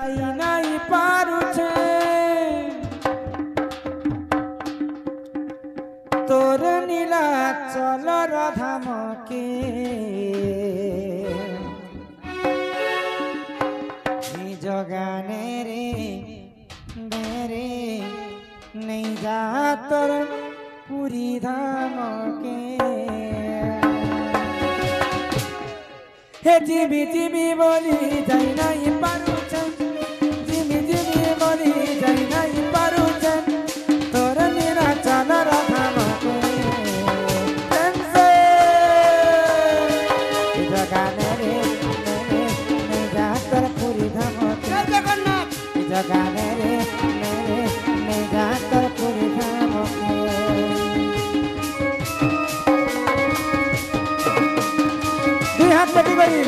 नहीं पारुछे तोर नीला चलर धामके निज गाने रे मेरे नहीं जा तोर पूरी धामके हे जिमी जिमी बोली जाई नहीं पारुछे जिमी जिमी बोली जाई नहीं पारुछे तोर नीला चलर धामके गाने रे मेरे नहीं जा तोर पूरी धामके गाने रे मेरे नहीं जा तोर पूरी धामके दुई हाथ लगी बड़ी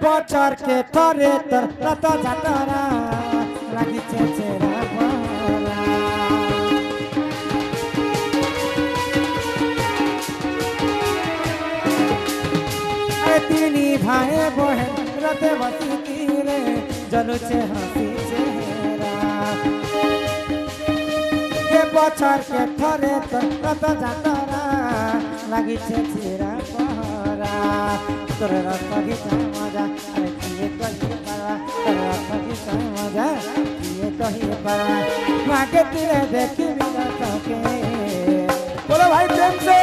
बचर के थरे तर रत जातरा लागि चेचेरा परा अरे तिनी भाई बहन रते बसी तीरे जलु छे हसी चेहरा के बचर के थरे तर रत जातरा लागि चेचेरा परा तोर रत गीता मजा अरे किए कही पारा तोर रत गीता मजा किए कही पारा माके तेरे देखी बिना सके बोलो भाई प्रेम से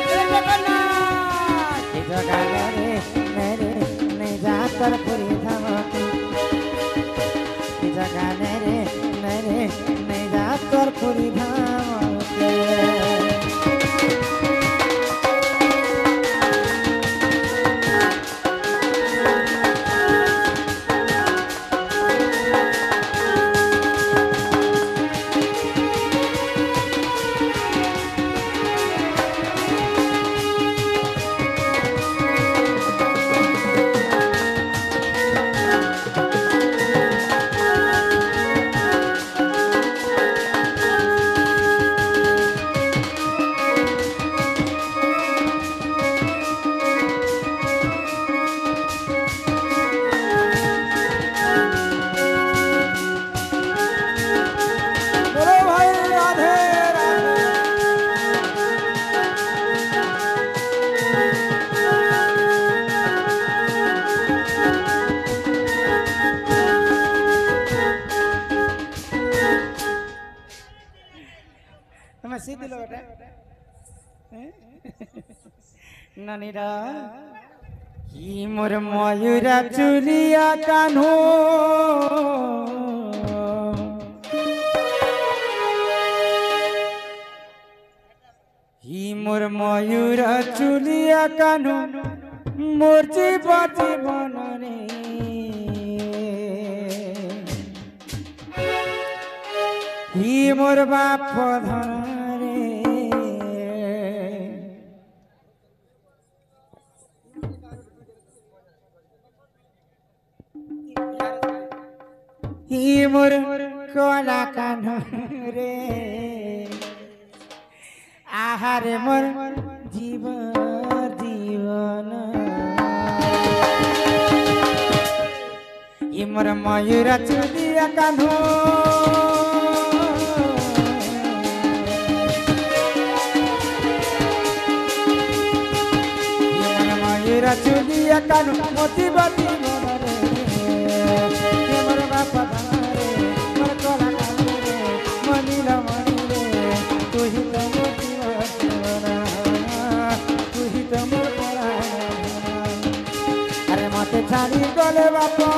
जगन्नाथ की जगह रे मेरे नहीं जा कर पूरी धामके की जगह रे मेरे नहीं जा कर पूरी धामके नानीरा ही मोर मयूरा चुलिया कान्हो ही मोर मयूरा चुलिया कान्हो मोर जीवन रे ही मोर बाप धन ही मोर कोला कान्हो रे आहार मोर जीवन ही मोर मयूरा चुलिया कान्हो ही मोर मयूरा चुलिया कान्हो मोती बाती बापा रे मोर कोला कान्हो रे मनीला मनी रे तू ही तो मोर जीवन तू ही तो मोर प्राण अरे मते छाड़ी गले बापा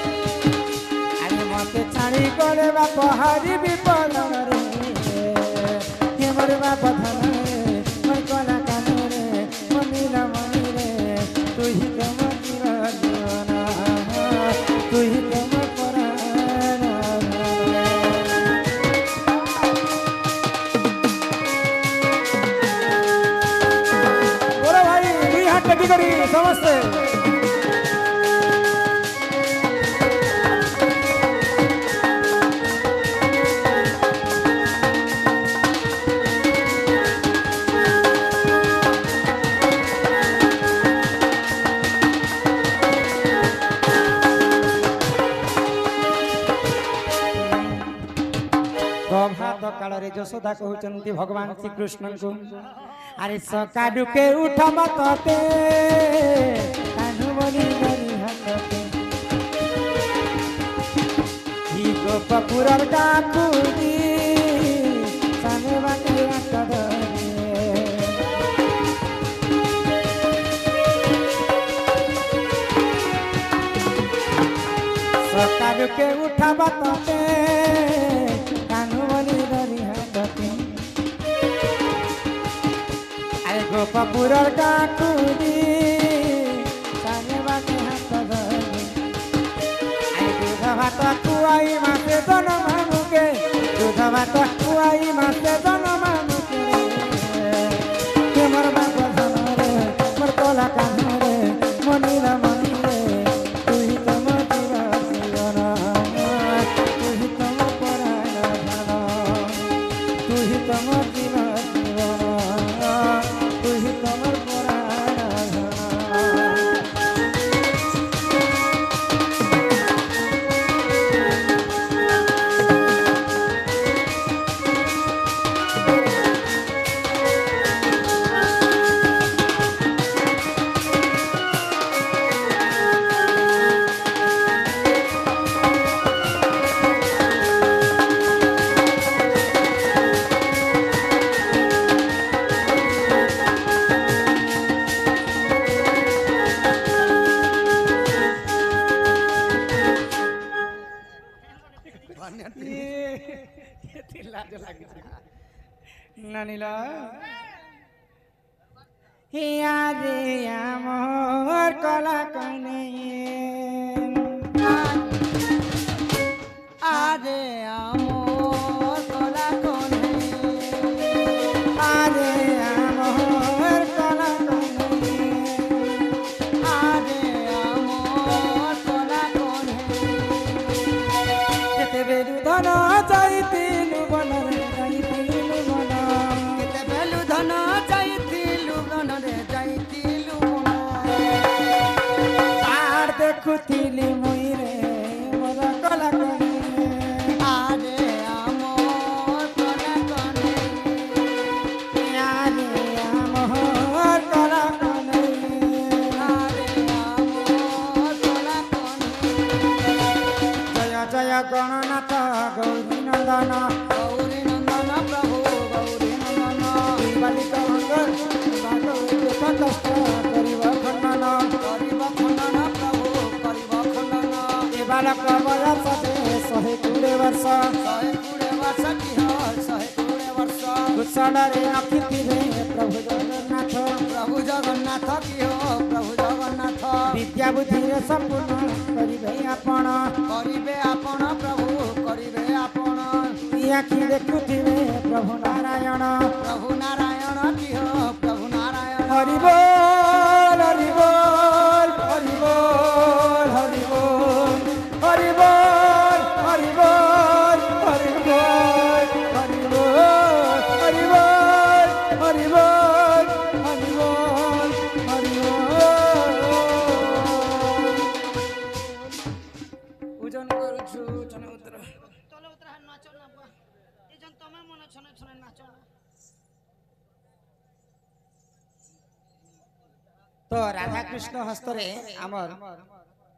अरे मते छाड़ी गले बापा हरि विपद रे हे मोर बापा धन रे मोर कोला कान्हो रे मनीला मनी तू ही कमर जीवन तू ही कमर प्राण करी समस्ते प्रभात काल रे यशोदा कहते भगवान श्री कृष्ण को अरे सकाडू के उठ मतते कान्हू बनी बनी हाथते ही गोपपुरर डाकुदी साने बाटे आटदरे सकाडू के उठ मतते गोपपुरर डाकुदी साने बाटे हाथदरे आई दूध भात खुआई मासे जन्म मुके दूध भात खुआई मासे जन्म मुके के मोर बाप धन रे मोर कला कान रे मनीला मनी रे तू ही तो मोर जीवन तू ही तो मोर परायण धन तू ही तो मोर जीवन नानीला रे आमर कला कने आरे आमर कला कने आरे आमर कला कने आरे आमर कला कने केते बेलु धन जाइतिलु बनरे देखुथिली मुई रे मोर कला कने आरे आमर कला कने आरे आमर कला कने आरे आमर कला कने जय जय गणनाथ गौरी नंदन प्रभु गौरी नंदन बालिक मंगल कष्ट करिब खंडन बालक बयस शहे 20 वर्ष की हो 120 वर्ष कुशलरे अतिथि प्रभु जगन्नाथ की हो प्रभु जगन्नाथ विद्या बुद्धि संपूर्ण करिबे आपण प्रभु करिबे आपण आखि देखुथिबे प्रभु नारायण की हो प्रभु नारायण हरि बोल हरि बोल हरि बोल हरि बोल हरि बोल हरि बोल हरि बोल हरि बोल हरि बोल हरि बोल हरि बोल हरि बोल ओजन करूछु चने उतर तले उतर नाचो ना बुआ ए जन तमे मन छने छने नाचो तो राधा कृष्ण हस्तरे आमर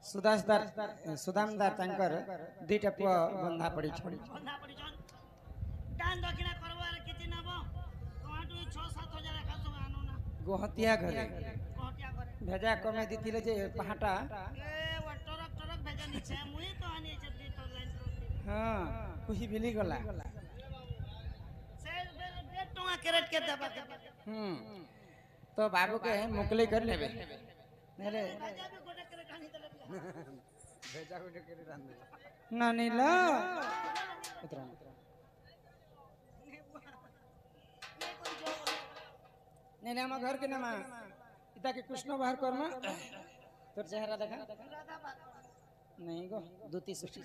सुदामदार तांकर दुईटा पुआ बंधा पड़ी छन दान दक्षिणा करबार किछि नबो कमाटू 6-7 हजार का सब आनो ना गोहतिया घरे भेजा कमे दितिले जे पहाटा ए वो टरक भेजा निचे मुई तो आनी जे तो लाइन हां कुही बिली गला से बेट टका कैरेट के दबा तो बाबू के मुकली कर लेबे नेले भेजा गोटे करे रान दे नानीला उतरा नेले हम घर के नामा ইতাকে কৃষ্ণ বাহার কর্মা তোর চেহারা দেখা नहीं गो दूती सुशी